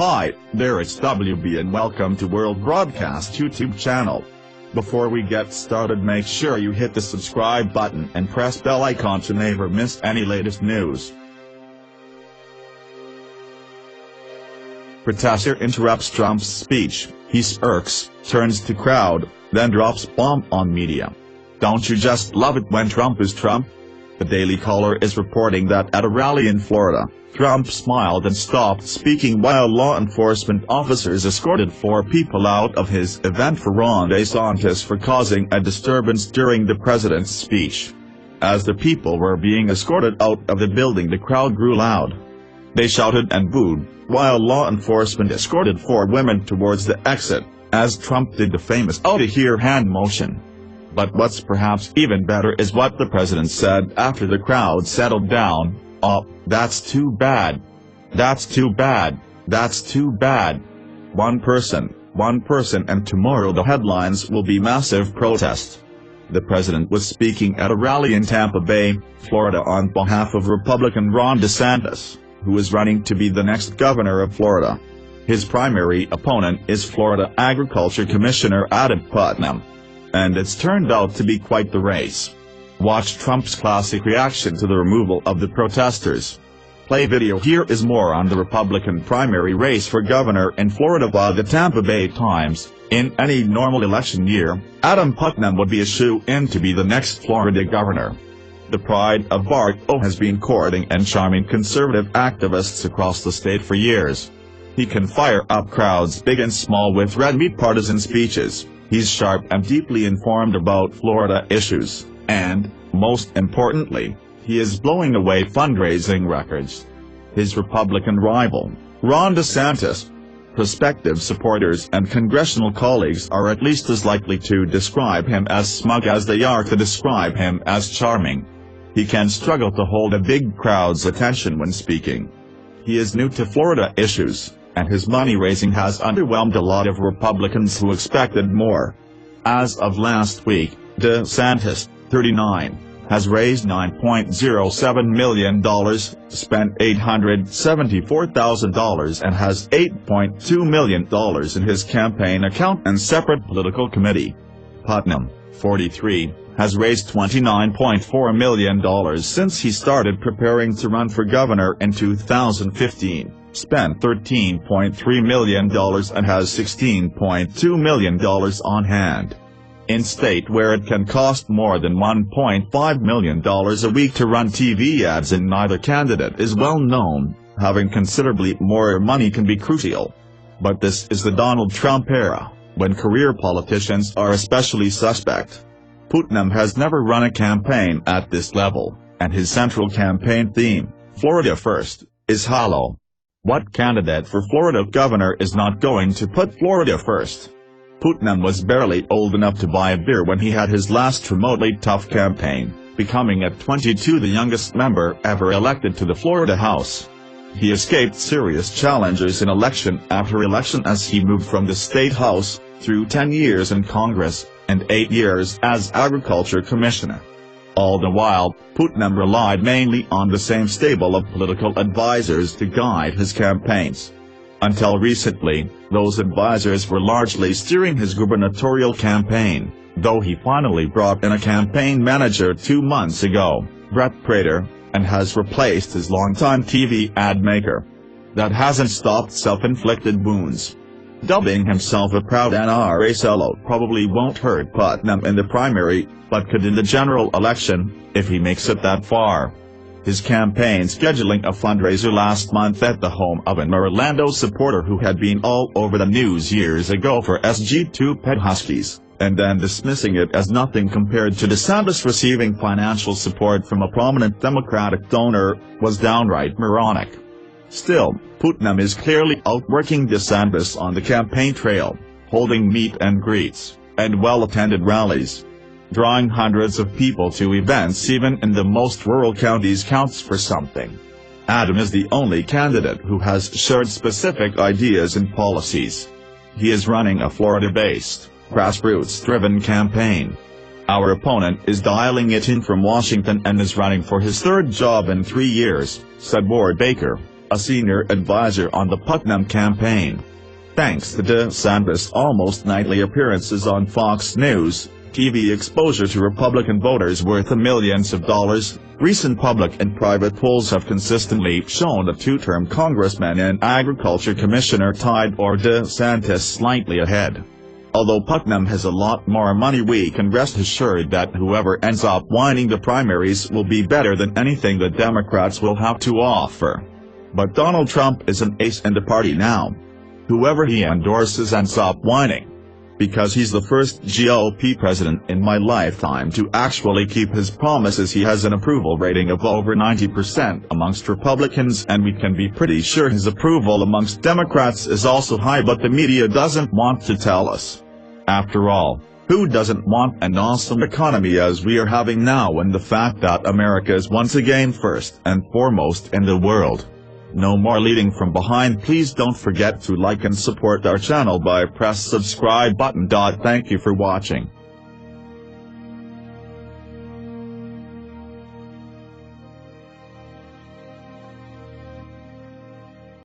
Hi, there it's WB and welcome to World Broadcast YouTube channel. Before we get started, make sure you hit the subscribe button and press bell icon to never miss any latest news. Protester interrupts Trump's speech, he smirks, turns to crowd, then drops bomb on media. Don't you just love it when Trump is Trump? The Daily Caller is reporting that at a rally in Florida, Trump smiled and stopped speaking while law enforcement officers escorted 4 people out of his event for Ron DeSantis for causing a disturbance during the president's speech. As the people were being escorted out of the building, the crowd grew loud. They shouted and booed, while law enforcement escorted 4 women towards the exit, as Trump did the famous "out of here" hand motion. But what's perhaps even better is what the president said after the crowd settled down. "Oh, that's too bad. That's too bad. That's too bad. One person, and tomorrow the headlines will be massive protest." The president was speaking at a rally in Tampa Bay, Florida on behalf of Republican Ron DeSantis, who is running to be the next governor of Florida. His primary opponent is Florida Agriculture Commissioner Adam Putnam. And it's turned out to be quite the race. Watch Trump's classic reaction to the removal of the protesters. Play video. Here is more on the Republican primary race for governor in Florida by the Tampa Bay Times. In any normal election year, Adam Putnam would be a shoo-in to be the next Florida governor. The pride of Bartow has been courting and charming conservative activists across the state for years. He can fire up crowds big and small with red meat partisan speeches. He's sharp and deeply informed about Florida issues, and, most importantly, he is blowing away fundraising records. His Republican rival, Ron DeSantis, prospective supporters and congressional colleagues are at least as likely to describe him as smug as they are to describe him as charming. He can struggle to hold a big crowd's attention when speaking. He is new to Florida issues, and his money-raising has underwhelmed a lot of Republicans who expected more. As of last week, DeSantis, 39, has raised $9.07 million, spent $874,000 and has $8.2 million in his campaign account and separate political committee. Putnam, 43, has raised $29.4 million since he started preparing to run for governor in 2015. Spent $13.3 million and has $16.2 million on hand. In state where it can cost more than $1.5 million a week to run TV ads and neither candidate is well known, having considerably more money can be crucial. But this is the Donald Trump era, when career politicians are especially suspect. Putnam has never run a campaign at this level, and his central campaign theme, "Florida First," is hollow. What candidate for Florida governor is not going to put Florida first? Putnam was barely old enough to buy a beer when he had his last remotely tough campaign, becoming at 22 the youngest member ever elected to the Florida House. He escaped serious challenges in election after election as he moved from the state house, through 10 years in Congress, and 8 years as Agriculture Commissioner. All the while, Putnam relied mainly on the same stable of political advisors to guide his campaigns. Until recently, those advisors were largely steering his gubernatorial campaign, though he finally brought in a campaign manager 2 months ago, Brett Prater, and has replaced his longtime TV ad maker. That hasn't stopped self-inflicted wounds. Dubbing himself a proud NRA sellout probably won't hurt Putnam in the primary, but could in the general election, if he makes it that far. His campaign scheduling a fundraiser last month at the home of an Orlando supporter who had been all over the news years ago for SG2 pet huskies, and then dismissing it as nothing compared to DeSantis receiving financial support from a prominent Democratic donor, was downright moronic. Still, Putnam is clearly outworking DeSantis on the campaign trail, holding meet and greets, and well-attended rallies. Drawing hundreds of people to events even in the most rural counties counts for something. Adam is the only candidate who has shared specific ideas and policies. He is running a Florida-based, grassroots-driven campaign. Our opponent is dialing it in from Washington and is running for his 3rd job in 3 years, said Ward Baker, a senior advisor on the Putnam campaign. Thanks to DeSantis' almost nightly appearances on Fox News, TV exposure to Republican voters worth millions of dollars, recent public and private polls have consistently shown a two-term congressman and agriculture commissioner tied or DeSantis slightly ahead. Although Putnam has a lot more money, we can rest assured that whoever ends up winning the primaries will be better than anything the Democrats will have to offer. But Donald Trump is an ace in the party now. Whoever he endorses ends up winning. Because he's the first GOP president in my lifetime to actually keep his promises. He has an approval rating of over 90% amongst Republicans, and we can be pretty sure his approval amongst Democrats is also high, but the media doesn't want to tell us. After all, who doesn't want an awesome economy as we are having now, and the fact that America is once again first and foremost in the world? No more leading from behind. Please don't forget to like and support our channel by press subscribe button. Thank you for watching.